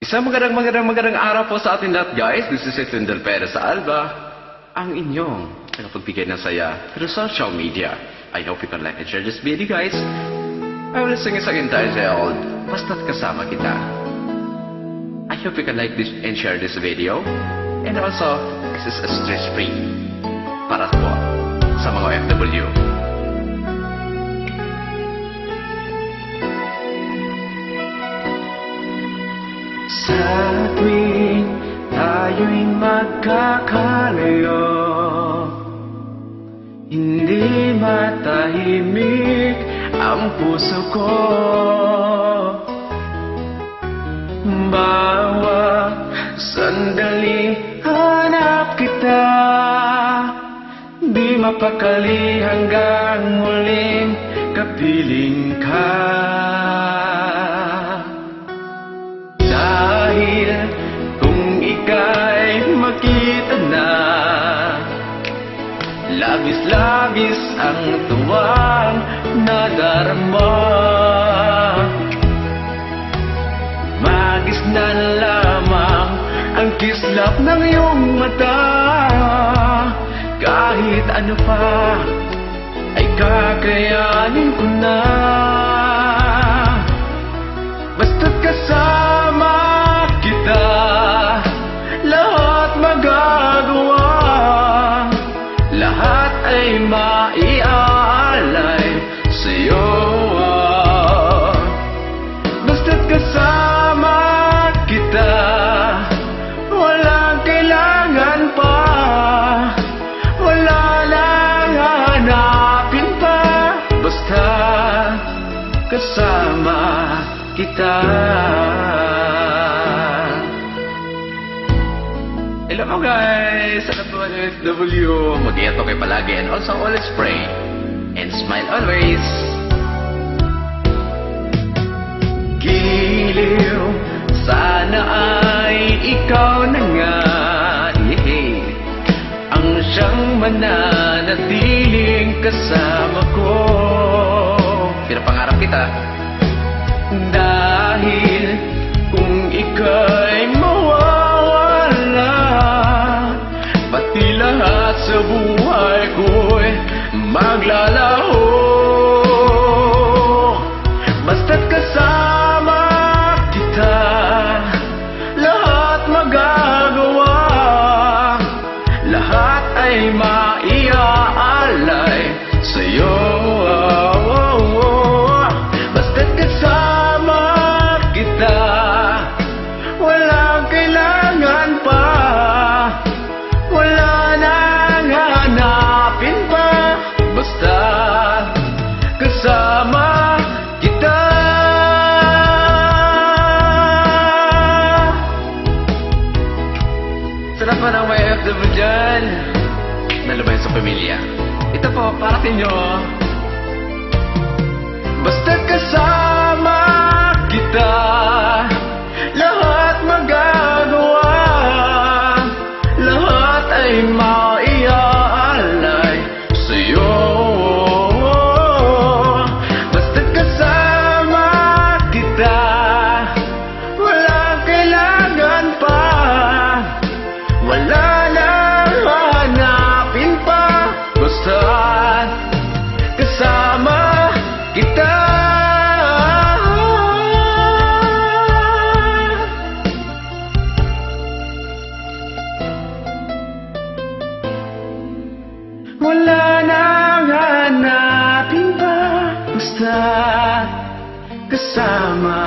Isang magandang araw po sa atin lahat, guys. This is Ethan Perez Alba, ang inyong tagapagbigay ng saya through social media. I hope you can like and share this video, guys. I will sing a song entitled, Basta't Kasama Kita. I hope you can like this and share this video. And also, this is a stress-free para po sa mga OFW. Sa tuwing tayo'y magkakalayo, hindi matahimik ang puso ko. Bawat sandali hanap kita, di mapakali hanggang muling kapiling ka. Dahil kung ika'y makita na, labis-labis ang tuwang nadarama. Magisnan lamang ang kislap ng iyong mata. Kahit ano pa ay kakayanin ko na. Basta't kasama kita, lahat magagawa. Lahat ay maiaalay sa'yo. Basta't kasama kita, walang kailangan pa. Wala nang hanapin pa. Basta kasama kita. Hello po, guys! Ano po ang OFW? Mag-iingat po kayo palagi and also always pray and smile always. Giliw, sana ay ikaw na nga, ang siyang mananatiling kasama ko. Pinapangarap kita. Dahil kung ika'y mawawala, pati lahat sa buhay ko'y maglalaho. Basta't kasama kita, lahat magagawa. Lahat ay maiaalay sa'yo. Basta't kasama kita, walang kailangan pa. Wala nang hanapin pa. Basta kasama kita. Sarap pa ng may OFW dyan. Nalabay sa pamilya. Ito po, para sa inyo. Basta't kasama kita, lahat magagawa. Lahat ay maiaalay sa'yo. Basta't kasama kita, walang kailangan pa. Wala nang hanapin pa. Basta't kasama kita. Wala nang hanapin pa. Basta kasama